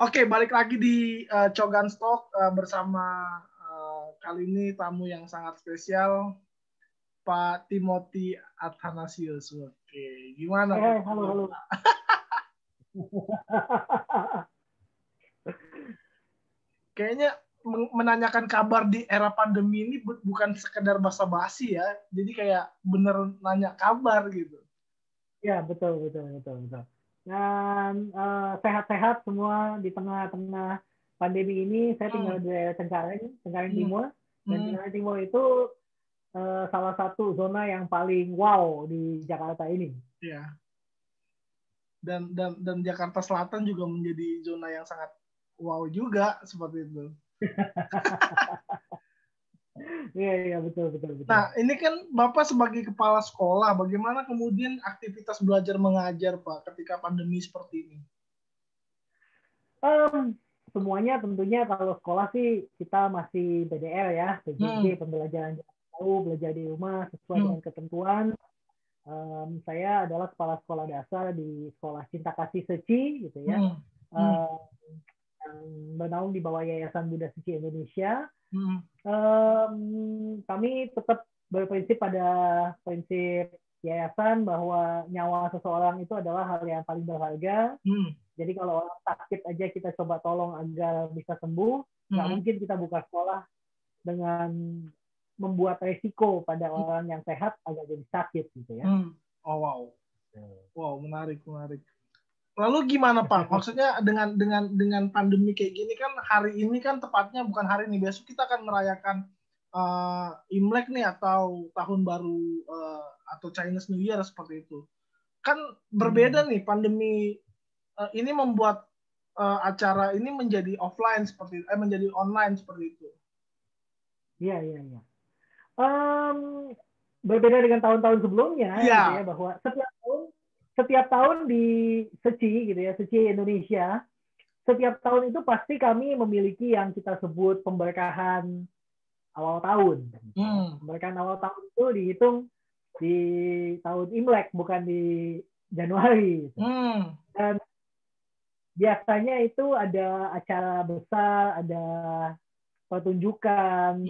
Oke, balik lagi di Cogan Stock bersama kali ini tamu yang sangat spesial, Pak Timothy Athanasius. Oke, gimana Pak? Halo, halo. Kayaknya menanyakan kabar di era pandemi ini bukan sekedar basa-basi ya, jadi kayak bener nanya kabar gitu. Ya, betul. Dan sehat-sehat semua di tengah-tengah pandemi ini. Saya tinggal di daerah Cengkareng Timur. Dan Cengkareng Timur itu salah satu zona yang paling wow di Jakarta ini. Ya. Dan Jakarta Selatan juga menjadi zona yang sangat wow juga seperti itu. Iya, betul. Nah, ini kan Bapak sebagai kepala sekolah, bagaimana kemudian aktivitas belajar mengajar, Pak, ketika pandemi seperti ini? Semuanya tentunya kalau sekolah sih kita masih PDR ya, PJJ, pembelajaran jarak jauh, belajar di rumah sesuai dengan ketentuan. Saya adalah kepala sekolah dasar di sekolah Cinta Kasih Seci gitu ya, yang bernaung di bawah Yayasan Buddha Suci Indonesia. Kami tetap berprinsip pada prinsip yayasan bahwa nyawa seseorang itu adalah hal yang paling berharga. Jadi kalau orang sakit aja kita coba tolong agar bisa sembuh, nggak mungkin kita buka sekolah dengan membuat resiko pada orang yang sehat agar jadi sakit gitu ya. Oh wow, menarik. Lalu gimana Pak? Maksudnya dengan pandemi kayak gini kan hari ini kan tepatnya bukan hari ini, besok kita akan merayakan Imlek nih atau tahun baru atau Chinese New Year seperti itu. Kan berbeda nih pandemi ini membuat acara ini menjadi offline menjadi online seperti itu. Iya. Berbeda dengan tahun-tahun sebelumnya, gitu ya, bahwa setiap tahun di Seci, gitu ya, Seci Indonesia, setiap tahun itu pasti kami memiliki yang kita sebut pemberkahan awal tahun. Pemberkahan awal tahun itu dihitung di tahun Imlek, bukan di Januari. Dan biasanya itu ada acara besar, ada pertunjukan,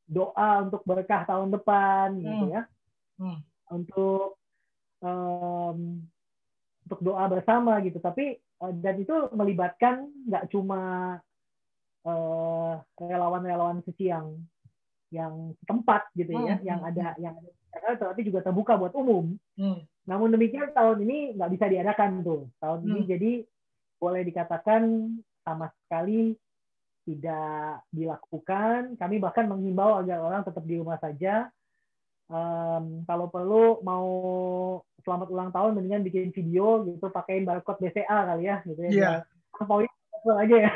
doa untuk berkah tahun depan, gitu ya, untuk doa bersama gitu. Tapi dan itu melibatkan nggak cuma relawan-relawan suci yang tempat gitu ya, yang ada tapi juga terbuka buat umum. Namun demikian tahun ini nggak bisa diadakan tuh tahun ini, jadi boleh dikatakan sama sekali tidak dilakukan. Kami bahkan menghimbau agar orang tetap di rumah saja. Kalau perlu mau selamat ulang tahun mendingan bikin video gitu, pakein barcode BCA kali ya gitu ya. Angpaunya aja ya.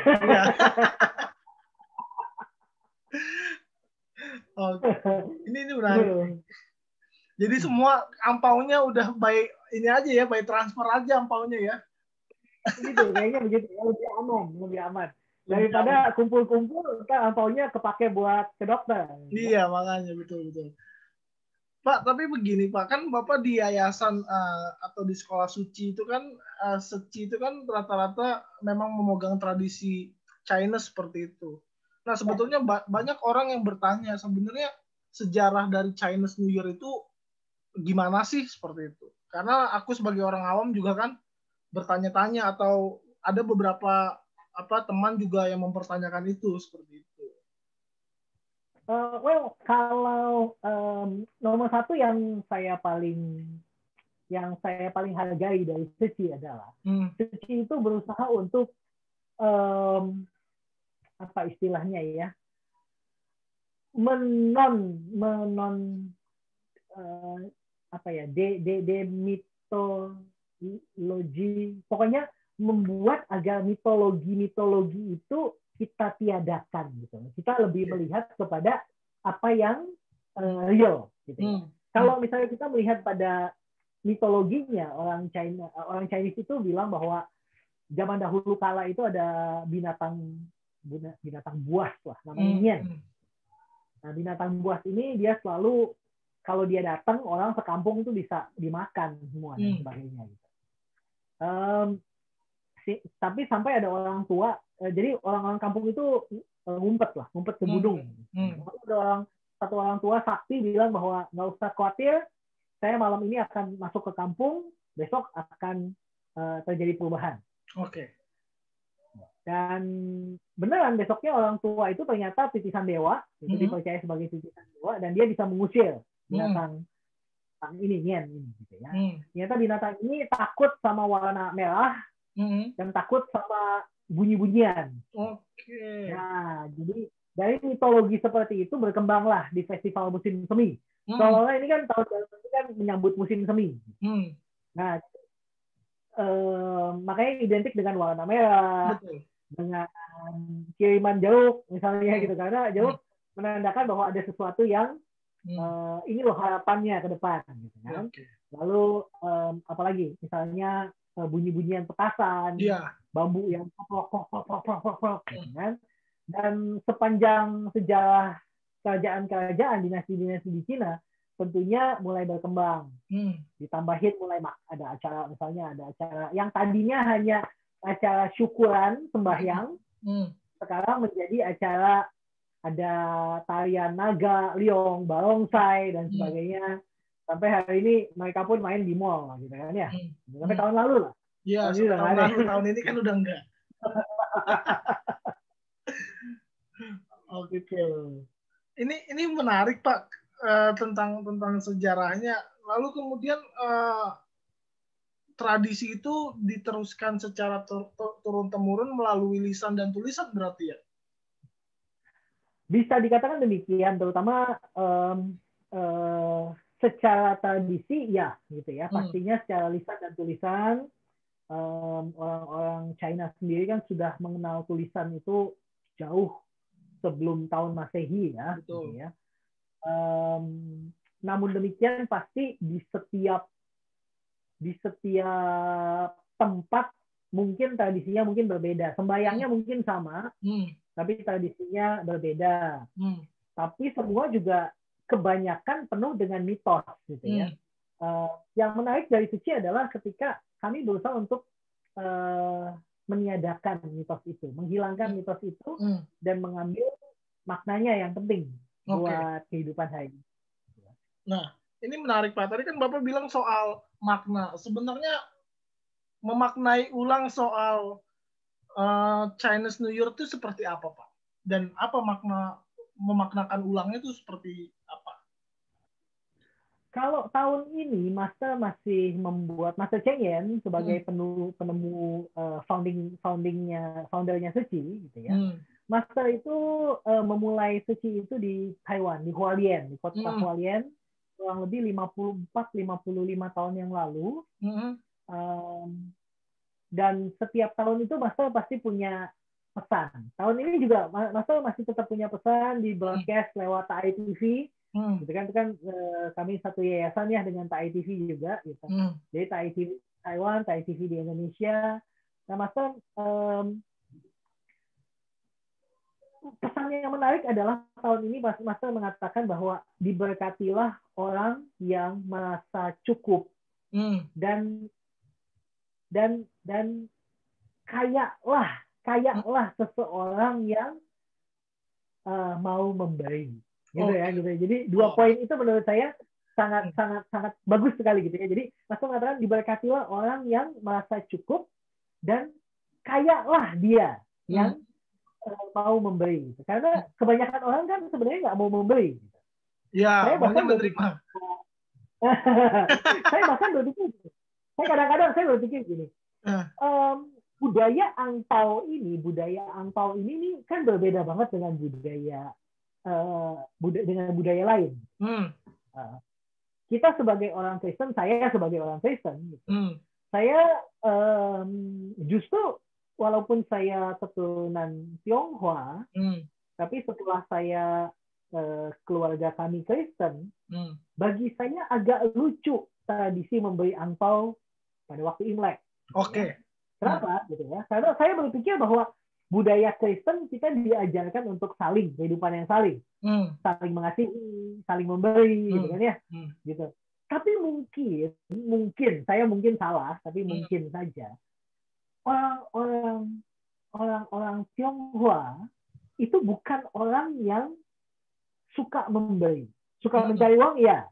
Ini menarik. Jadi semua angpaunya udah by ini aja ya, by transfer aja angpaunya ya. Gitu, kayaknya begitu ya, lebih aman. Daripada kumpul-kumpul, kan angpaunya kepake buat ke dokter. Iya, makanya betul. Pak, tapi begini Pak, kan Bapak di yayasan atau di sekolah suci itu kan, Seci itu kan rata-rata memang memegang tradisi Chinese seperti itu. Nah, sebetulnya banyak orang yang bertanya sebenarnya sejarah dari Chinese New Year itu gimana sih seperti itu. Karena aku sebagai orang awam juga kan bertanya-tanya, atau ada beberapa teman juga yang mempertanyakan itu seperti itu. Kalau nomor satu yang saya paling hargai dari Seci adalah Seci itu berusaha untuk apa istilahnya ya, apa ya, demitologi, pokoknya membuat agar mitologi itu kita tiadakan gitu. Kita lebih melihat kepada apa yang real gitu ya. Kalau misalnya kita melihat pada mitologinya, orang Chinese itu bilang bahwa zaman dahulu kala itu ada binatang buas lah, namanya Nian. Nah, binatang buas ini dia selalu, kalau dia datang orang sekampung itu bisa dimakan semua dan sebagainya gitu. tapi sampai ada orang tua, jadi orang-orang kampung itu ngumpet ke gunung. Ada satu orang tua sakti bilang bahwa nggak usah khawatir, saya malam ini akan masuk ke kampung, besok akan terjadi perubahan. Oke. Dan beneran besoknya orang tua itu ternyata titisan dewa, itu dipercaya sebagai titisan dewa, dan dia bisa mengusir binatang ini gitu ya. Ternyata binatang ini takut sama warna merah dan takut sama bunyi-bunyian. Oke. Nah, jadi dari mitologi seperti itu berkembanglah di festival musim semi. Soalnya ini kan tahun baru ini kan menyambut musim semi. Nah, makanya identik dengan warna merah, dengan kiriman jeruk misalnya gitu, karena jeruk menandakan bahwa ada sesuatu yang ini loh harapannya ke depan gitu kan. Lalu apalagi misalnya bunyi-bunyian petasan, bambu yang pok gitu kan. Dan sepanjang sejarah kerajaan-kerajaan, dinasti-dinasti di Cina tentunya mulai berkembang. Ditambahin mulai ada acara, misalnya ada acara yang tadinya hanya acara syukuran sembahyang, sekarang menjadi acara, ada tarian naga, liong, barongsai dan sebagainya. Sampai hari ini mereka pun main di mall gitu kan ya. Sampai tahun lalu lah. Iya, tahun ini kan udah enggak. Oke. Ini menarik Pak, tentang sejarahnya. Lalu kemudian tradisi itu diteruskan secara turun temurun melalui lisan dan tulisan berarti ya? Bisa dikatakan demikian, terutama secara tradisi ya gitu ya. Pastinya secara lisan dan tulisan, orang-orang China sendiri kan sudah mengenal tulisan itu jauh sebelum tahun Masehi ya. Gitu ya. Namun demikian pasti di setiap tempat mungkin tradisinya mungkin berbeda. Sembayangnya mungkin sama, tapi tradisinya berbeda. Tapi semua juga kebanyakan penuh dengan mitos gitu ya. Yang menarik dari Suci adalah ketika kami berusaha untuk meniadakan mitos itu, menghilangkan mitos itu, dan mengambil maknanya yang penting buat kehidupan hari ini. Nah, ini menarik Pak. Tadi kan Bapak bilang soal makna. Sebenarnya memaknai ulang soal Chinese New Year itu seperti apa Pak? Dan apa makna memaknakan ulangnya itu seperti apa? Kalau tahun ini Master masih membuat, Master Cheng Yen sebagai penemu foundernya Suci gitu ya. Master itu memulai Suci itu di Taiwan, di Hualien, di kota Hualien, kurang lebih 54-55 tahun yang lalu. Dan setiap tahun itu Master pasti punya pesan. Tahun ini juga Master masih tetap punya pesan di broadcast lewat TAI TV. Gitu kan, itu kan kami satu yayasan ya dengan TAI TV juga gitu. Jadi TAI TV Taiwan, TAI TV di Indonesia. Nah, Master pesan yang menarik adalah tahun ini Master mengatakan bahwa diberkatilah orang yang merasa cukup dan kayalah seseorang yang mau memberi. Gitu ya, gitu. Jadi dua poin itu menurut saya sangat bagus sekali gitu ya. Jadi Master mengatakan diberkatilah orang yang merasa cukup dan kayalah dia yang mau memberi. Karena kebanyakan orang kan sebenarnya nggak mau memberi. Ya, saya bahkan menerima. Saya bahkan berpikir, kadang-kadang saya berpikir gini. Budaya angpau ini nih kan berbeda banget dengan budaya lain. Kita sebagai orang Kristen, saya sebagai orang Kristen, gitu. Saya justru walaupun saya keturunan Tionghoa, tapi setelah saya keluarga kami Kristen, bagi saya agak lucu tradisi memberi angpau pada waktu Imlek. Oke. Kenapa? Gitu ya. Karena saya berpikir bahwa budaya Kristen kita diajarkan untuk saling, kehidupan yang saling mengasihi, saling memberi, gitu kan ya, gitu. Tapi mungkin saya salah, tapi mungkin saja orang Tionghoa itu bukan orang yang suka memberi, suka mencari uang, ya,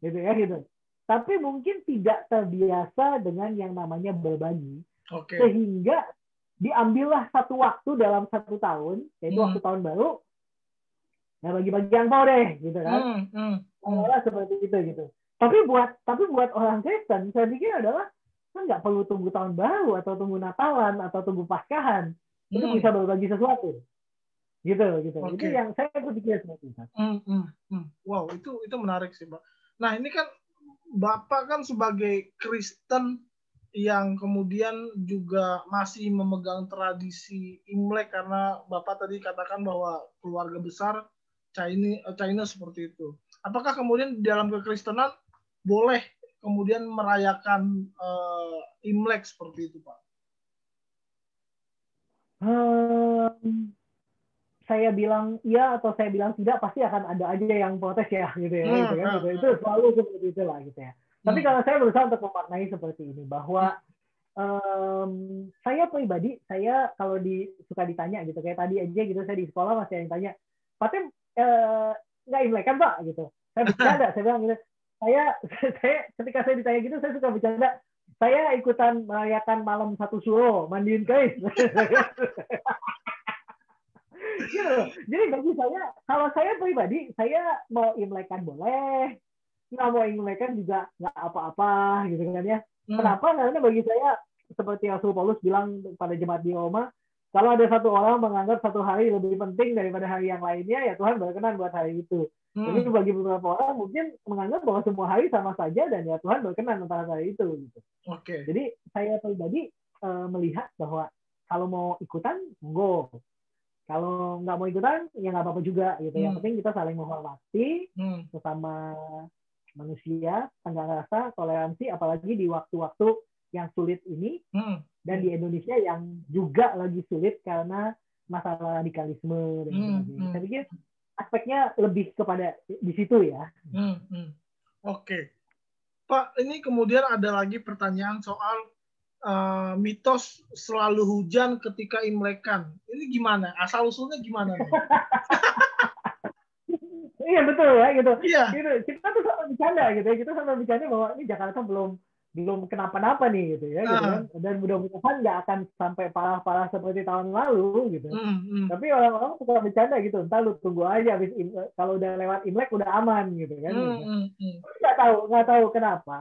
gitu ya, gitu. Tapi mungkin tidak terbiasa dengan yang namanya berbagi, sehingga diambillah satu waktu dalam 1 tahun, yaitu waktu tahun baru, ya bagi-bagi angpau deh, gitu kan, seperti itu, gitu. Tapi buat orang Kristen, saya pikir adalah kan nggak perlu tunggu tahun baru atau tunggu Natalan atau tunggu Paskahan, itu bisa berbagi sesuatu. Gitu. Itu yang saya berpikir seperti itu. Wow, itu menarik sih, Pak. Nah, ini kan Bapak kan sebagai Kristen yang kemudian juga masih memegang tradisi Imlek karena Bapak tadi katakan bahwa keluarga besar China seperti itu. Apakah kemudian di dalam kekristenan boleh kemudian merayakan Imlek seperti itu, Pak? Saya bilang iya atau saya bilang tidak, pasti akan ada aja yang protes ya, gitu ya, gitu kan, gitu. Itu selalu seperti itulah, gitu ya. Tapi kalau saya berusaha untuk memaknai seperti ini, bahwa saya pribadi, saya kalau suka ditanya gitu, kayak tadi aja gitu, saya di sekolah masih ada yang tanya, Pak Tim, nggak Imlek kan Pak, gitu. Saya bercanda, saya bilang gitu, saya ketika saya ditanya gitu, saya suka bercanda, saya ikutan merayakan malam 1 Suro, mandiin keris. Gitu. Jadi bagi saya, kalau saya pribadi, saya mau Imlekan boleh, nggak mau Imlekan juga nggak apa-apa, gitu kan ya. Kenapa? Karena bagi saya, seperti Rasul Paulus bilang pada jemaat di Roma, kalau ada satu orang menganggap satu hari lebih penting daripada hari yang lainnya, ya Tuhan berkenan buat hari itu. Tapi bagi beberapa orang mungkin menganggap bahwa semua hari sama saja, dan ya Tuhan berkenan antara hari itu. Gitu. Jadi saya pribadi melihat bahwa kalau mau ikutan, go. Kalau nggak mau ikutan, ya nggak apa-apa juga, gitu. Yang penting kita saling menghormati sesama manusia, tenggang rasa, toleransi, apalagi di waktu-waktu yang sulit ini, dan di Indonesia yang juga lagi sulit karena masalah radikalisme dan sebagainya. Saya pikir aspeknya lebih kepada di situ ya. Oke. Pak, ini kemudian ada lagi pertanyaan soal mitos selalu hujan ketika Imlekan. Ini gimana? Asal usulnya gimana nih? Iya betul ya, gitu. Iya. Gitu. Kita tuh sama bercanda gitu ya. Kita sama bercanda bahwa ini Jakarta belum kenapa-napa nih gitu ya, gitu kan. Dan mudah-mudahan nggak akan sampai parah-parah seperti tahun lalu gitu. Tapi orang-orang suka bercanda gitu. Entar lu tunggu aja, kalau udah lewat Imlek udah aman gitu kan. Nggak tahu kenapa.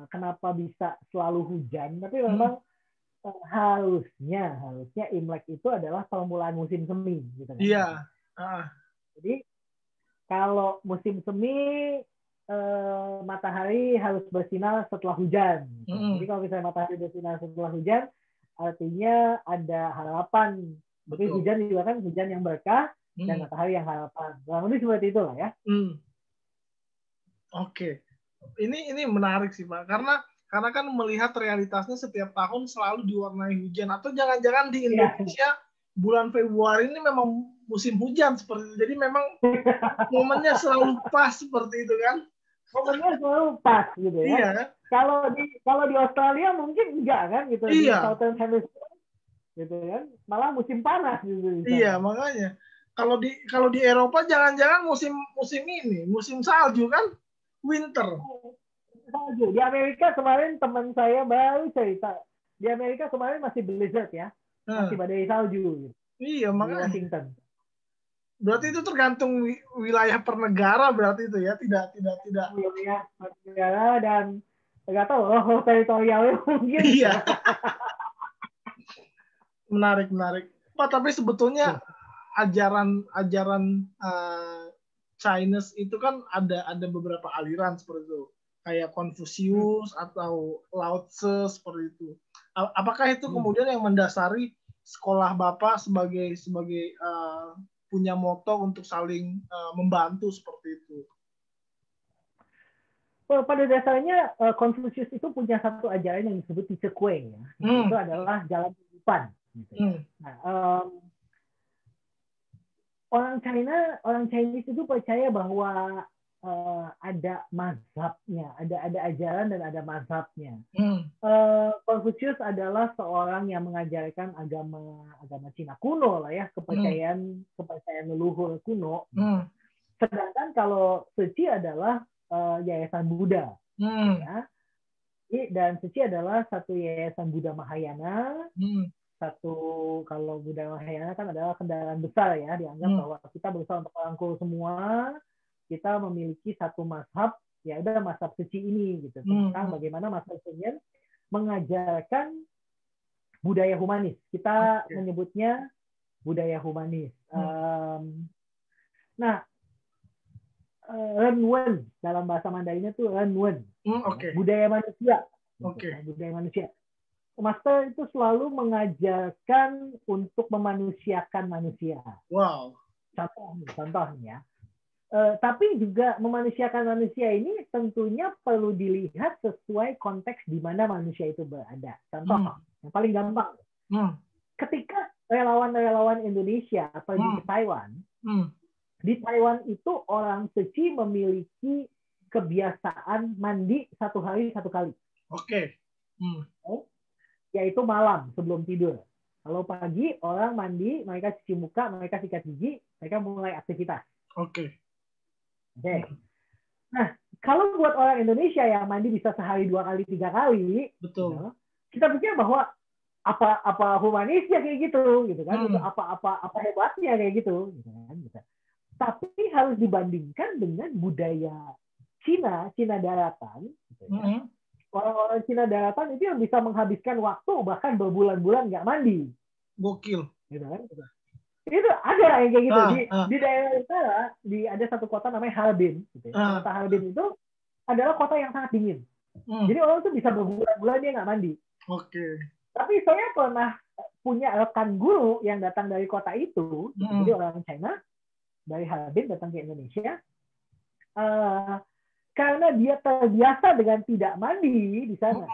Kenapa bisa selalu hujan, tapi memang harusnya Imlek itu adalah permulaan musim semi gitu kan. Iya. Jadi kalau musim semi matahari harus bersinar setelah hujan. Gitu. Jadi kalau misalnya matahari bersinar setelah hujan, artinya ada harapan. Tapi hujan juga kan hujan yang berkah dan matahari yang harapan. Kurang lebih seperti itulah ya. Oke. Ini menarik sih Pak, karena kan melihat realitasnya setiap tahun selalu diwarnai hujan, atau jangan-jangan di Indonesia bulan Februari ini memang musim hujan seperti itu, jadi memang momennya selalu pas seperti itu kan? Momennya selalu pas gitu ya. Iya. Kalau di Australia mungkin enggak kan gitu, di Southern Hemisphere gitu kan, malah musim panas gitu. Iya, makanya kalau di Eropa jangan-jangan musim ini musim salju kan? Winter. Salju. Di Amerika kemarin teman saya baru cerita, di Amerika kemarin masih blizzard ya, masih badai salju. Iya, makanya. Di Washington. Berarti itu tergantung wilayah per negara berarti itu ya, tidak. Wilayah per negara dan nggak tahu teritorialnya mungkin. Iya. Menarik. Pak, tapi sebetulnya ajaran Chinese itu kan ada beberapa aliran seperti itu, kayak Konfusius atau Lao Tse seperti itu. Apakah itu kemudian yang mendasari sekolah Bapak sebagai punya moto untuk saling membantu seperti itu? Pada dasarnya Konfusius itu punya satu ajaran yang disebut Teacher Kueng ya. Itu adalah jalan kehidupan. Gitu. Nah, orang Chinese itu percaya bahwa ada mazhabnya, ada ajaran dan ada mazhabnya. Confucius adalah seorang yang mengajarkan agama Cina kuno lah ya, kepercayaan leluhur kuno. Sedangkan kalau Cixi adalah yayasan Buddha, ya. Dan Cixi adalah satu yayasan Buddha Mahayana. Kalau Buddha Mahayana kan adalah kendaraan besar ya, dianggap bahwa kita berusaha untuk merangkul semua. Kita memiliki satu mazhab, ya udah mazhab Cixi ini gitu, tentang bagaimana mazhab Cixi mengajarkan budaya humanis. Kita menyebutnya budaya humanis. Nah, Renwen dalam bahasa Mandarinnya tuh Renwen, budaya manusia. Budaya manusia. Master itu selalu mengajarkan untuk memanusiakan manusia. Wow. Contohnya. Tapi juga memanusiakan manusia ini tentunya perlu dilihat sesuai konteks di mana manusia itu berada. Contoh yang paling gampang, ketika relawan-relawan Indonesia pergi ke Taiwan, di Taiwan itu orang Cixi memiliki kebiasaan mandi 1 hari 1 kali. Yaitu malam sebelum tidur. Kalau pagi orang mandi, mereka cuci muka, mereka sikat gigi, mereka mulai aktivitas. Nah, kalau buat orang Indonesia yang mandi bisa sehari 2 kali 3 kali, betul. Kita pikir bahwa apa humanisnya kayak gitu kan? Apa hebatnya kayak gitu kan? Tapi harus dibandingkan dengan budaya Cina daratan. Orang-orang Cina daratan itu yang bisa menghabiskan waktu bahkan berbulan-bulan nggak mandi. Gokil. Gitu kan? Itu ada yang kayak gitu di daerah utara, ada satu kota namanya Harbin. Kota Harbin itu adalah kota yang sangat dingin. Jadi orang tuh bisa berbulan-bulan dia nggak mandi. Tapi saya pernah punya rekan guru yang datang dari kota itu, jadi orang China dari Harbin datang ke Indonesia. Karena dia terbiasa dengan tidak mandi di sana,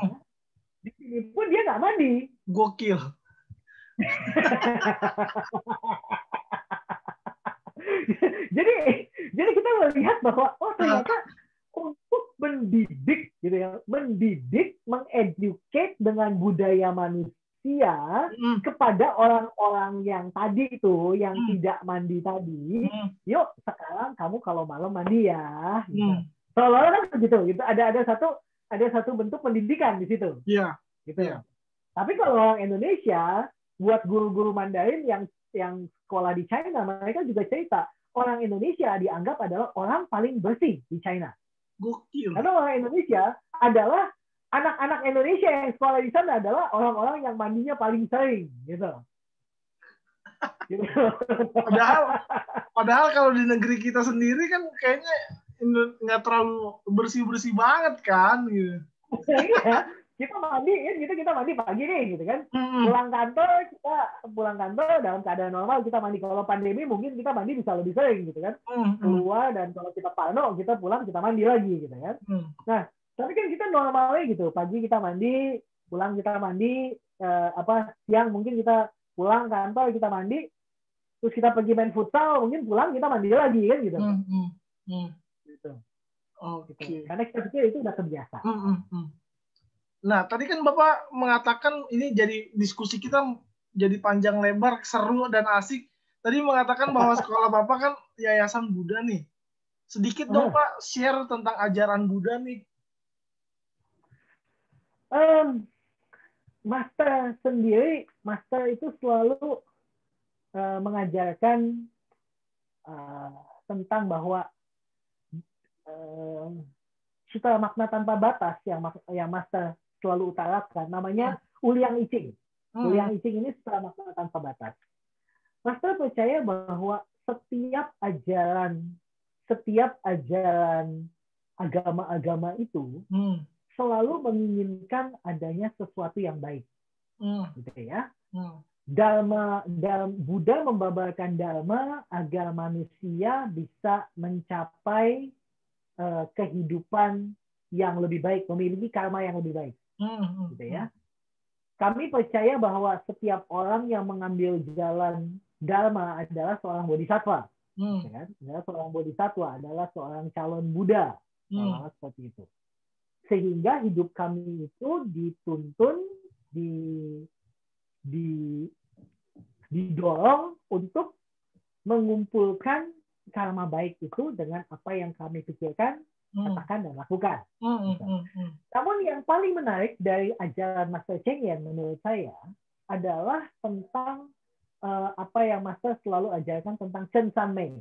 di sini pun dia nggak mandi. Gokil. jadi kita melihat bahwa ternyata untuk mendidik gitu ya, mengeducate dengan budaya manusia kepada orang-orang yang tadi itu yang tidak mandi tadi, yuk sekarang kamu kalau malam mandi ya. Seolah-olah kan begitu, gitu. Ada satu bentuk pendidikan di situ. Iya. Gitu. Tapi kalau orang Indonesia, buat guru-guru Mandarin yang sekolah di China, mereka juga cerita orang Indonesia dianggap adalah orang paling bersih di China. Gokil. Karena orang Indonesia adalah anak-anak Indonesia yang sekolah di sana adalah orang-orang yang mandinya paling sering, gitu. Padahal kalau di negeri kita sendiri kan kayaknya nggak terlalu bersih-bersih banget kan, gitu. Kita mandi pagi nih gitu kan. Pulang kantor dalam keadaan normal kita mandi. Kalau pandemi mungkin kita mandi bisa lebih sering gitu kan. Keluar dan kalau kita parno kita pulang kita mandi lagi gitu kan. Nah, tapi kan kita normalnya gitu. Pagi kita mandi, pulang kita mandi, siang mungkin kita pulang kantor kita mandi, terus kita pergi main futsal, mungkin pulang kita mandi lagi kan gitu. Gitu. Gitu. Karena kita pikir itu udah terbiasa. Nah, tadi kan Bapak mengatakan ini jadi diskusi kita jadi panjang lebar, seru dan asik. Tadi mengatakan bahwa sekolah Bapak kan yayasan Buddha nih. Sedikit dong Pak share tentang ajaran Buddha nih. Master itu selalu mengajarkan tentang bahwa sutra makna tanpa batas yang Master selalu utarakan namanya Uliang Icing. Uliang Icing ini sutra makna tanpa batas. Master percaya bahwa setiap ajaran agama-agama itu selalu menginginkan adanya sesuatu yang baik, gitu ya. Buddha membabarkan dharma agar manusia bisa mencapai kehidupan yang lebih baik, memiliki karma yang lebih baik, gitu ya. Kami percaya bahwa setiap orang yang mengambil jalan dharma adalah seorang bodhisattva. kan? Adalah seorang bodhisattva, adalah seorang calon Buddha, seperti itu. Sehingga hidup kami itu dituntun, didorong untuk mengumpulkan karma baik itu dengan apa yang kami pikirkan, katakan, dan lakukan. Namun yang paling menarik dari ajaran Master Cheng Yen menurut saya adalah tentang apa yang Master selalu ajarkan tentang Chen San Mei.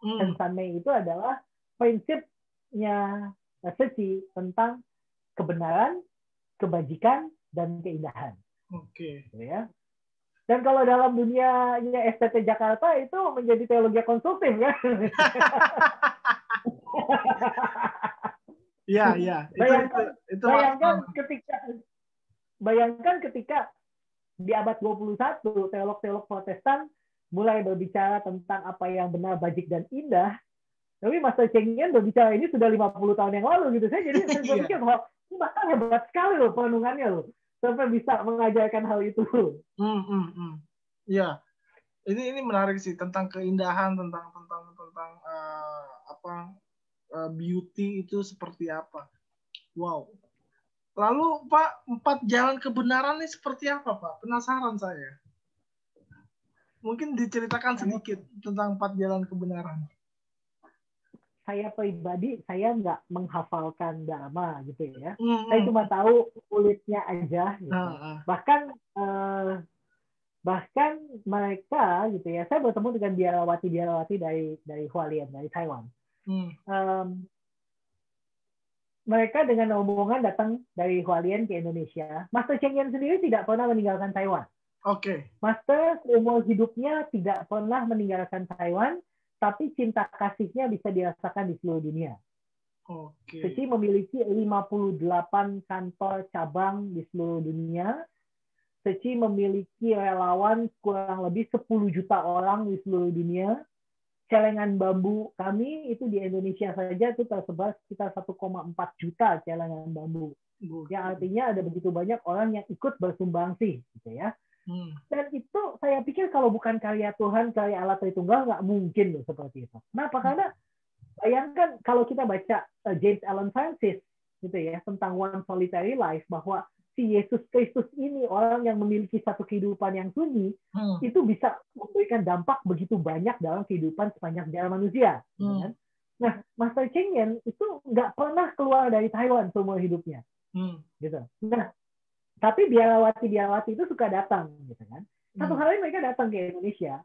Chen San Mei itu adalah prinsipnya Seci tentang kebenaran, kebajikan, dan keindahan. Oke. Ya. Dan kalau dalam dunianya STT Jakarta itu menjadi teologi konstruktif kan? Iya. Bayangkan ketika di abad 21 teolog-teolog Protestan mulai berbicara tentang apa yang benar, bajik, dan indah. Tapi Master Cheng Yen berbicara ini sudah 50 tahun yang lalu gitu. Saya berpikir bahwa ini bakal hebat sekali loh perenungannya loh. Sampai bisa mengajarkan hal itu. Iya. Ini menarik sih tentang keindahan, tentang beauty itu seperti apa. Wow. Lalu Pak, 4 jalan kebenaran ini seperti apa Pak? Penasaran saya. Mungkin diceritakan sedikit tentang 4 jalan kebenaran. Saya pribadi, saya nggak menghafalkan Dharma gitu ya. Saya cuma tahu kulitnya aja. Gitu. Bahkan mereka gitu ya. Saya bertemu dengan biarawati dari Hualien, dari Taiwan. Mereka dengan rombongan datang dari Hualien ke Indonesia. Master Cheng Yen sendiri tidak pernah meninggalkan Taiwan. Oke. Master seumur hidupnya tidak pernah meninggalkan Taiwan, tapi cinta kasihnya bisa dirasakan di seluruh dunia. Oke. Seci memiliki 58 kantor cabang di seluruh dunia. Seci memiliki relawan kurang lebih 10 juta orang di seluruh dunia. Celengan bambu kami itu di Indonesia saja itu tersebar sekitar 1,4 juta celengan bambu. Yang artinya ada begitu banyak orang yang ikut bersumbangsi, gitu ya. Dan itu saya pikir kalau bukan karya Tuhan, karya Allah Tritunggal, nggak mungkin loh seperti itu. Kenapa? Karena bayangkan kalau kita baca James Allen Francis gitu ya tentang One Solitary Life, bahwa si Yesus Kristus ini orang yang memiliki satu kehidupan yang sunyi, itu bisa memberikan dampak begitu banyak dalam kehidupan sepanjang sejarah manusia. Gitu kan? Nah, Master Cheng Yen itu nggak pernah keluar dari Taiwan seumur hidupnya. Gitu. Nah, tapi biarawati itu suka datang, gitu kan. Satu hari mereka datang ke Indonesia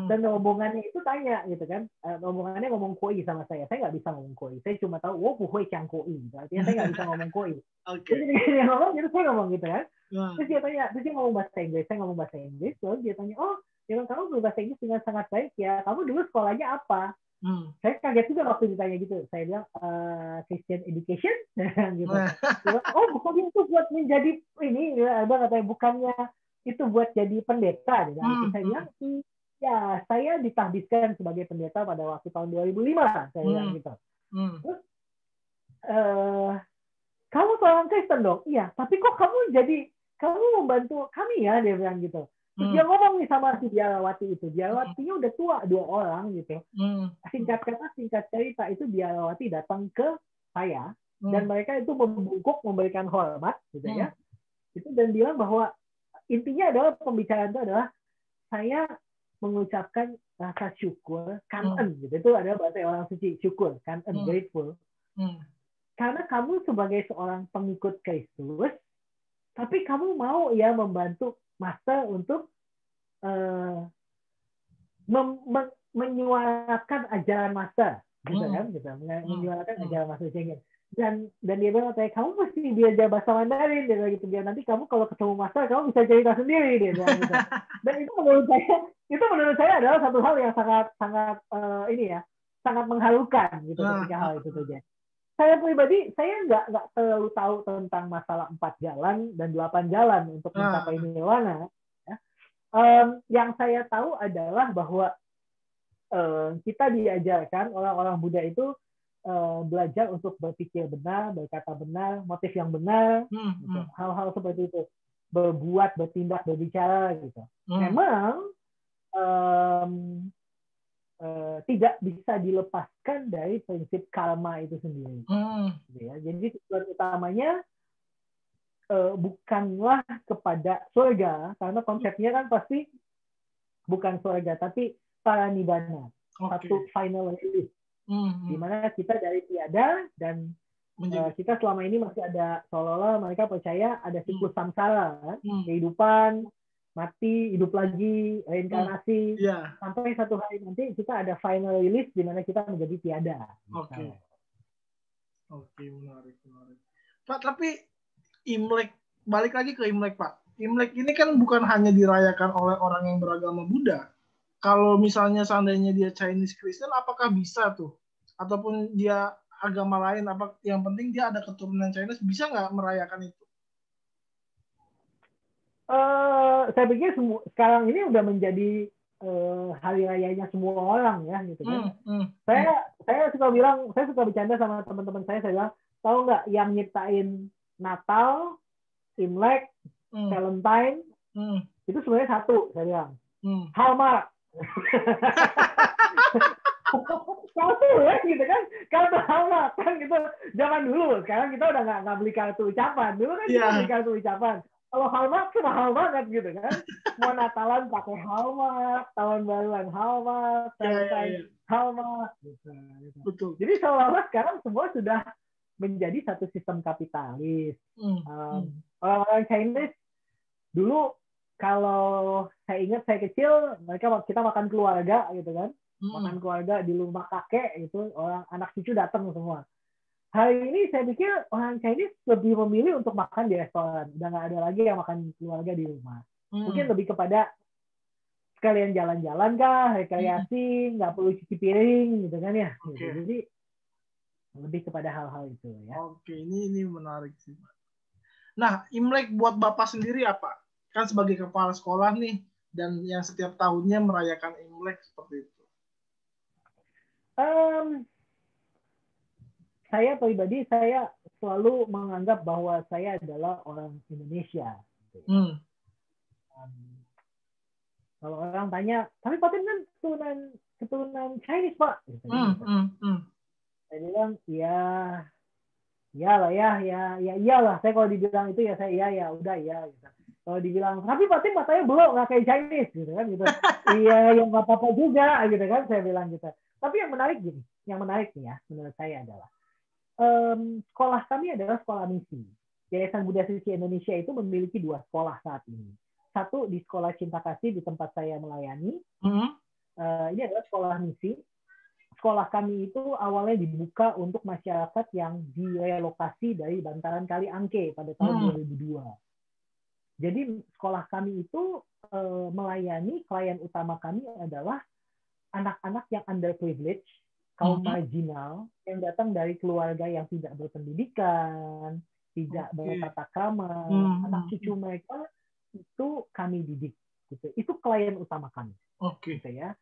dan rombongannya itu tanya, gitu kan. Rombongannya ngomong koi sama saya. Saya nggak bisa ngomong koi. Saya cuma tahu, puhui cang koi. Artinya saya nggak bisa ngomong koi. Okay. Jadi dia ngomong, jadi saya ngomong gitu kan. Terus dia tanya, terus dia ngomong bahasa Inggris. Saya ngomong bahasa Inggris. Terus dia tanya, kamu berbahasa Inggris dengan sangat baik ya. Kamu dulu sekolahnya apa? Saya kaget juga waktu ditanya gitu. Saya bilang Christian education, gitu. Bukan itu buat menjadi ini, katanya bukannya itu buat jadi pendeta. Gitu. Saya bilang, ya saya ditahbiskan sebagai pendeta pada waktu tahun 2005. Saya bilang gitu. Terus kamu seorang Kristen dong? Iya. Tapi kok kamu membantu kami ya? Dia bilang gitu. Terus dia ngomong nih sama si biarawati itu. Biarawatinya udah tua, 2 orang gitu. Singkat cerita itu biarawati datang ke saya dan mereka itu memberikan hormat gitu ya. Itu dan bilang bahwa intinya adalah pembicaraan itu adalah saya mengucapkan rasa syukur, kanen gitu. Itu adalah bahasa orang suci, syukur, kanen, grateful. Karena kamu sebagai seorang pengikut Kristus, tapi kamu mau ya membantu Master untuk menyuarakan ajaran Master, gitu kan? Gitu. Menyuarakan ajaran Master Cheng Yen. Dan dia bilang kayak kamu mesti belajar bahasa Mandarin, dia gitu. Biar nanti kamu kalau ketemu Master, kamu bisa cerita sendiri, dia bilang gitu. Dan itu menurut saya adalah satu hal yang sangat sangat mengharukan gitu ketika hal itu terjadi. Saya pribadi, saya nggak terlalu tahu tentang masalah 4 jalan dan 8 jalan untuk mencapai nirwana. Ya. Yang saya tahu adalah bahwa kita diajarkan orang-orang Buddha itu belajar untuk berpikir benar, berkata benar, motif yang benar, gitu. Hal-hal seperti itu, berbuat, bertindak, berbicara, gitu. Memang tidak bisa dilepaskan dari prinsip karma itu sendiri. Ya, jadi tujuan utamanya bukanlah kepada surga, karena konsepnya kan pasti bukan surga, tapi paranibbana, satu final release, di mana kita dari tiada dan kita selama ini masih ada, seolah-olah mereka percaya ada siklus samsara, kehidupan, mati, hidup lagi, reinkarnasi, sampai satu hari nanti kita ada final release di mana kita menjadi tiada. Oke, menarik. Pak, tapi Imlek, balik lagi ke Imlek, Pak. Imlek ini kan bukan hanya dirayakan oleh orang yang beragama Buddha. Kalau misalnya seandainya dia Chinese Kristen, apakah bisa tuh? Ataupun dia agama lain, apa yang penting dia ada keturunan Chinese, bisa nggak merayakan itu? Saya pikir sekarang ini udah menjadi hari rayanya semua orang ya, gitu kan. Saya suka bercanda sama teman-teman saya bilang, tahu nggak yang nyiptain Natal, Imlek, Valentine, itu sebenarnya satu, saya bilang. Hallmark. Satu ya, gitu kan. Kartu Hallmark kan gitu. Zaman dulu, sekarang kita udah nggak beli kartu ucapan. Dulu kan kita beli kartu ucapan. Kalau Hallmark tuh mahal banget gitu kan. Mau Natalan pakai Hallmark, tahun baruan Hallmark, Valentine Hallmark. Gitu. Betul. Jadi seolah-olah sekarang semua sudah menjadi satu sistem kapitalis. Orang-orang Chinese dulu, kalau saya ingat saya kecil, kita makan keluarga gitu kan, makan keluarga di rumah kakek gitu, orang anak cucu datang semua. Hari ini saya pikir orang Chinese lebih memilih untuk makan di restoran, udah nggak ada lagi yang makan keluarga di rumah. Mungkin lebih kepada sekalian jalan-jalan kah, rekreasi, nggak perlu cuci piring gitu kan ya. Jadi lebih kepada hal-hal itu ya. Oke, ini menarik sih, Pak. Nah, Imlek buat Bapak sendiri apa? Kan sebagai kepala sekolah nih, dan yang setiap tahunnya merayakan Imlek seperti itu. Saya pribadi, saya selalu menganggap bahwa saya adalah orang Indonesia. Kalau orang tanya, tapi Pak Tim kan keturunan Chinese, Pak. Saya bilang, iyalah iyalah. Saya kalau dibilang itu ya saya ya udah ya. Gitu. Kalau dibilang, tapi Pak Tim matanya belok nggak kayak Chinese, gitu kan? Gitu. Iya, yang nggak apa-apa juga, gitu kan? Saya bilang gitu. Tapi yang menarik nih ya, menurut saya adalah sekolah kami adalah sekolah misi. Yayasan Buddha Suci Indonesia itu memiliki 2 sekolah saat ini. Satu di Sekolah Cinta Kasih di tempat saya melayani. Ini adalah sekolah misi. Sekolah kami itu awalnya dibuka untuk masyarakat yang direlokasi dari bantaran Kali Angke pada tahun 2002. Jadi sekolah kami itu melayani, klien utama kami adalah anak-anak yang underprivileged, kaum marginal, yang datang dari keluarga yang tidak berpendidikan, tidak bertata krama, anak cucu mereka itu kami didik. Gitu. Itu klien utama kami. Gitu ya.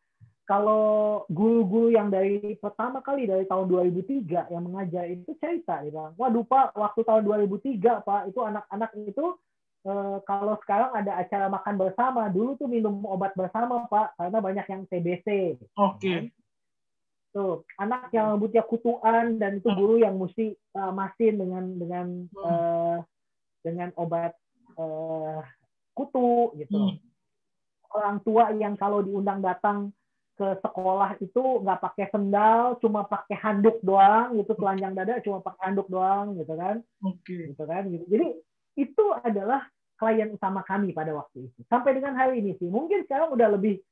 Kalau guru-guru yang dari pertama kali dari tahun 2003 yang mengajar itu cerita, dia bilang, waduh Pak, waktu tahun 2003 Pak, itu anak-anak itu kalau sekarang ada acara makan bersama, dulu tuh minum obat bersama Pak, karena banyak yang TBC. Tuh, anak yang rambutnya kutuan dan itu guru yang mesti masin dengan obat kutu gitu. Orang tua yang kalau diundang datang ke sekolah itu nggak pakai sendal, cuma pakai handuk doang, gitu, telanjang dada cuma pakai handuk doang, gitu kan? Gitu kan? Gitu. Jadi itu adalah klien utama kami pada waktu itu. Sampai dengan hari ini sih, mungkin sekarang udah lebih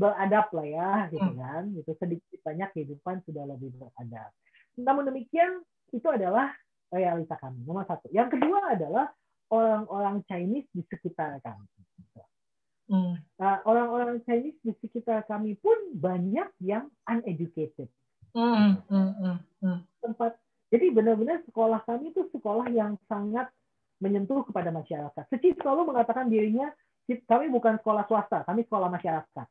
beradab lah ya, gitu kan? Gitu, sedikit banyak kehidupan sudah lebih beradab. Namun demikian itu adalah realita kami. Nomor satu. Yang kedua adalah orang-orang Chinese di sekitar kami. Nah, orang-orang Chinese di sekitar kami pun banyak yang uneducated. Jadi benar-benar sekolah kami itu sekolah yang sangat menyentuh kepada masyarakat. Suci selalu mengatakan dirinya, kami bukan sekolah swasta, kami sekolah masyarakat.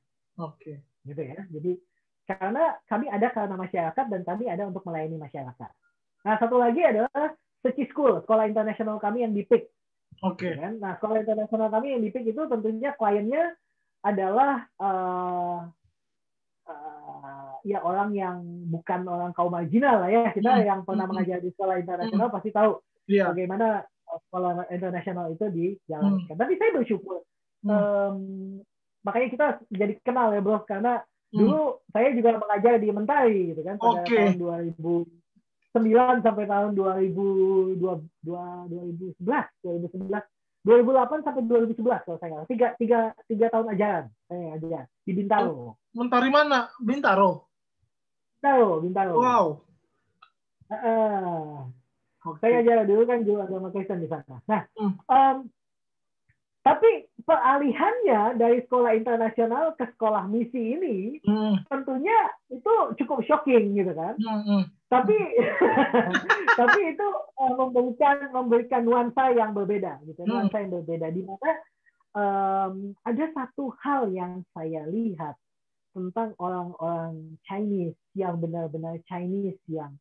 Gitu ya. Jadi karena kami ada karena masyarakat dan kami ada untuk melayani masyarakat. Nah, satu lagi adalah Suci School, sekolah internasional kami yang di PIK. Nah, sekolah internasional kami yang di PIK itu tentunya kliennya adalah ya orang yang bukan orang kaum marginal lah ya. Kita yang pernah mengajar di sekolah internasional pasti tahu bagaimana sekolah internasional itu dijalankan. Tapi saya bersyukur. Makanya kita jadi kenal ya bro, karena dulu saya juga mengajar di Mentari gitu kan pada tahun 2009 sampai tahun 2011 2008 sampai 2011 kalau saya nggak tiga tahun ajaran saya ajar di Bintaro. Mentari mana? Bintaro. Wow. Saya ajar dulu kan juga agama Kristen di sana. Nah, tapi peralihannya dari sekolah internasional ke sekolah misi ini tentunya itu cukup shocking gitu kan. Tapi tapi itu memberikan nuansa yang berbeda gitu, nuansa yang berbeda di mana ada satu hal yang saya lihat tentang orang-orang Chinese yang benar-benar Chinese yang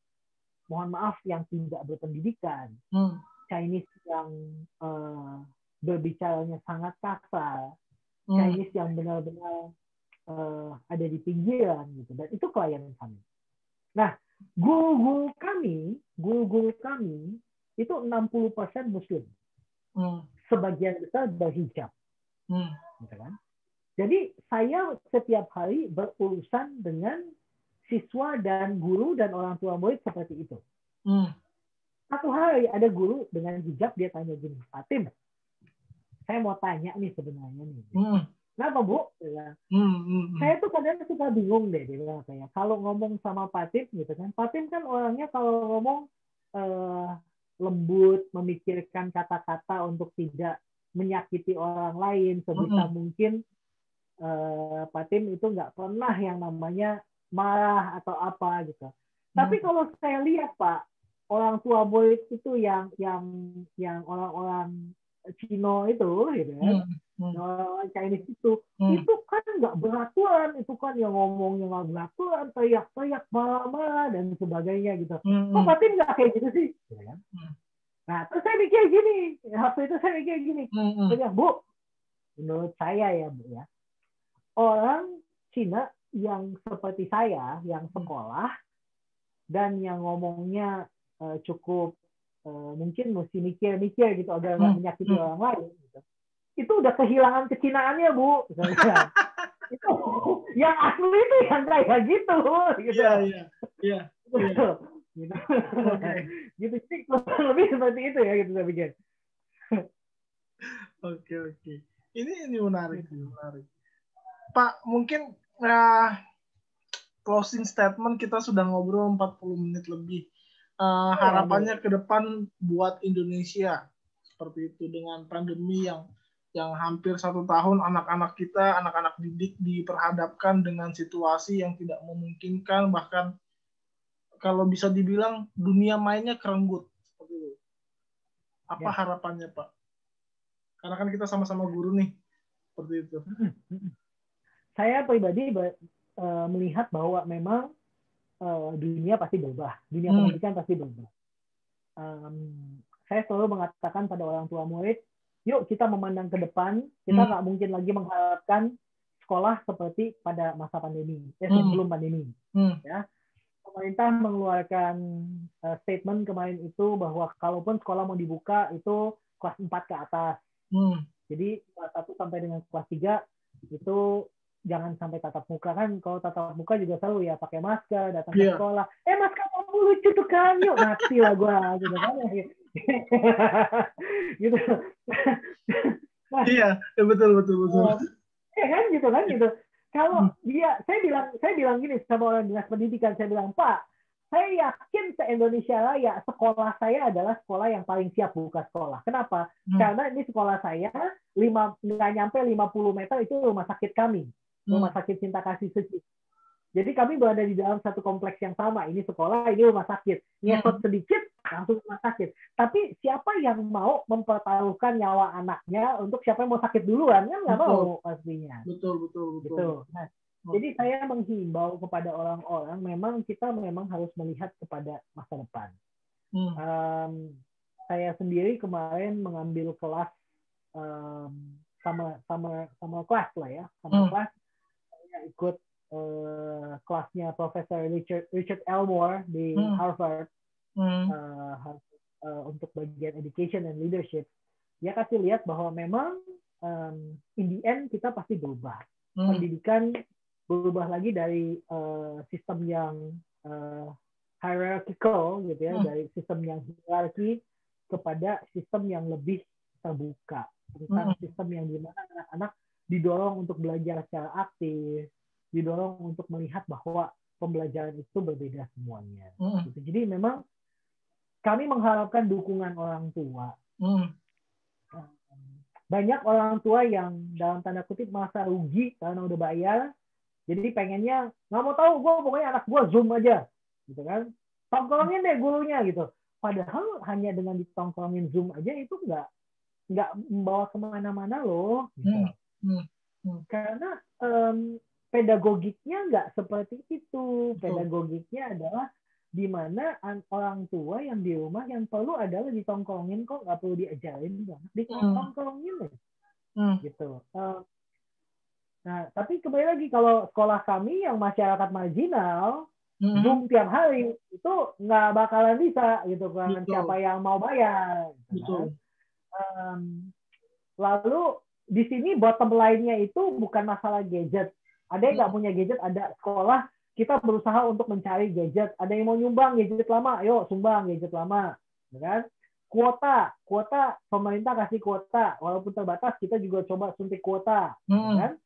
mohon maaf yang tidak berpendidikan, Chinese yang berbicaranya sangat kasar, Chinese yang benar-benar ada di pinggiran gitu, dan itu klien kami. Nah, guru-guru kami itu 60% Muslim, sebagian besar berhijab, gitu kan? Jadi saya setiap hari berurusan dengan siswa dan guru dan orang tua murid seperti itu. Satu hari ada guru dengan hijab, dia tanya gini, Fatim, saya mau tanya nih sebenarnya nih. Kenapa Bu? Saya tuh kadang suka bingung deh, dia bilang saya. Kalau ngomong sama Fatim gitu kan, Fatim kan orangnya kalau ngomong lembut, memikirkan kata-kata untuk tidak menyakiti orang lain sebisa mungkin. Fatim itu nggak pernah yang namanya marah atau apa gitu. Tapi kalau saya lihat Pak, orang tua murid itu yang orang-orang Cino itu, gitu kan, orang Chinese itu kan nggak beraturan, itu kan yang ngomongnya nggak beraturan, teriak-teriak, marah-marah dan sebagainya gitu. Kok Fatim nggak kayak gitu sih? Gitu kan? Nah, terus saya mikir gini, waktu itu saya mikir gini, Bu, menurut saya ya Bu ya, orang Cina yang seperti saya, yang sekolah, dan yang ngomongnya cukup mungkin mesti mikir-mikir gitu agar nggak menyakiti orang lain. Gitu. Itu udah kehilangan kecinaannya, Bu. Itu yang asli itu yang kayak gitu. Iya. Gitu sih, lebih seperti itu ya, gitu saya pikir. Oke. Ini menarik. Pak, mungkin closing statement kita sudah ngobrol 40 menit lebih. Harapannya ke depan buat Indonesia seperti itu dengan pandemi yang hampir 1 tahun anak-anak kita, anak-anak didik diperhadapkan dengan situasi yang tidak memungkinkan, bahkan kalau bisa dibilang dunia mainnya kerenggut seperti itu. Apa harapannya Pak? Karena kan kita sama-sama guru nih, seperti itu. Saya pribadi melihat bahwa memang dunia pasti berubah, dunia pendidikan pasti berubah. Saya selalu mengatakan pada orang tua murid, yuk kita memandang ke depan, kita nggak mungkin lagi mengharapkan sekolah seperti pada masa pandemi, sebelum pandemi. Ya. Pemerintah mengeluarkan statement kemarin itu bahwa kalaupun sekolah mau dibuka itu kelas 4 ke atas. Jadi kelas 1 sampai dengan kelas 3 itu jangan sampai tatap muka, kan kalau tatap muka juga selalu ya pakai masker, datang ke sekolah, masker kamu lucu tuh kan, yuk mati lah gue gitu kan. Gitu. Nah, iya, betul. Ya kan gitu. Kalau saya bilang gini sama orang dinas pendidikan, saya bilang, Pak, saya yakin se-Indonesia Raya sekolah saya adalah sekolah yang paling siap buka sekolah. Kenapa? Karena ini sekolah saya nggak nyampe 50 meter itu rumah sakit kami, rumah sakit Cinta Kasih Suci. Jadi kami berada di dalam satu kompleks yang sama. Ini sekolah, ini rumah sakit. Ngesot sedikit, langsung rumah sakit. Tapi siapa yang mau mempertaruhkan nyawa anaknya untuk siapa yang mau sakit duluan? Kan nggak mau pastinya. Betul. Gitu. Nah, jadi saya menghimbau kepada orang-orang, memang kita harus melihat kepada masa depan. Saya sendiri kemarin mengambil kelas sama kelas lah ya. Sama kelas, saya ikut kelasnya Profesor Richard Elmore di Harvard untuk bagian education and leadership. Dia kasih lihat bahwa memang in the end kita pasti berubah. Pendidikan berubah lagi dari sistem yang hierarchical gitu ya, dari sistem yang hierarki kepada sistem yang lebih terbuka, tentang sistem yang dimana anak-anak didorong untuk belajar secara aktif, didorong untuk melihat bahwa pembelajaran itu berbeda semuanya. Gitu. Jadi memang kami mengharapkan dukungan orang tua. Banyak orang tua yang dalam tanda kutip merasa rugi karena udah bayar, jadi pengennya nggak mau tahu, gue pokoknya anak gue Zoom aja, gitu kan? Tongkrongin deh gurunya gitu. Padahal hanya dengan ditongkrongin Zoom aja itu nggak membawa kemana-mana loh. Gitu. Karena pedagogiknya nggak seperti itu. Pedagogiknya adalah di mana orang tua yang di rumah yang perlu adalah ditongkrongin, kok nggak perlu diajarin banget, ditongkrongin gitu. Nah, tapi kembali lagi kalau sekolah kami yang masyarakat marginal, Zoom tiap hari itu nggak bakalan bisa gitu kan. Siapa yang mau bayar? Gitu kan? Lalu di sini bottom line-nya itu bukan masalah gadget. Ada yang nggak punya gadget, ada sekolah kita berusaha untuk mencari gadget. Ada yang mau nyumbang gadget lama, ayo sumbang gadget lama, kan? Kuota pemerintah kasih kuota, walaupun terbatas kita juga coba suntik kuota, kan?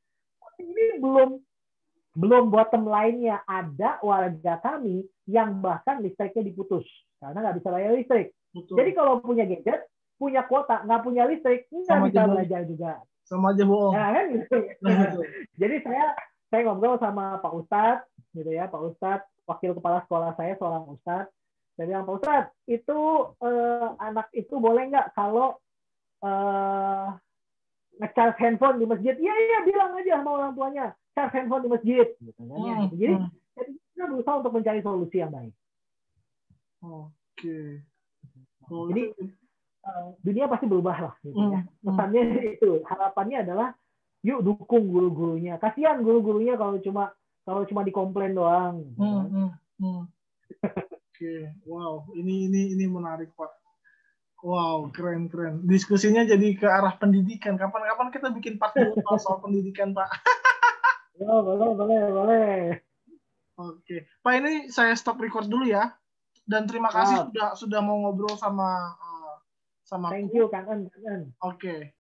Ini belum bottom line-nya, ada warga kami yang bahkan listriknya diputus karena nggak bisa bayar listrik. Betul. Jadi kalau punya gadget, punya kuota, nggak punya listrik, nggak bisa belajar juga. Sama aja bohong. Nah, kan gitu. Jadi saya ngobrol sama Pak Ustadz, gitu ya, Pak Ustadz, wakil kepala sekolah saya seorang Ustadz. Saya bilang, Pak Ustadz, itu anak itu boleh nggak kalau nge-charge handphone di masjid? Iya, bilang aja sama orang tuanya, charge handphone di masjid. Gitu, kan, gitu. Jadi kita berusaha untuk mencari solusi yang baik. Oke. Jadi dunia pasti berubah lah. Gitu, ya. Pesannya itu, harapannya adalah yuk dukung guru-gurunya. Kasihan guru-gurunya kalau cuma dikomplain doang. Oke, wow, ini menarik Pak. Wow, keren. Diskusinya jadi ke arah pendidikan. Kapan-kapan kita bikin part 2 soal pendidikan, Pak. Boleh. Oke, Pak, ini saya stop record dulu ya. Dan terima kasih sudah mau ngobrol sama Thank you, Kang En. Oke.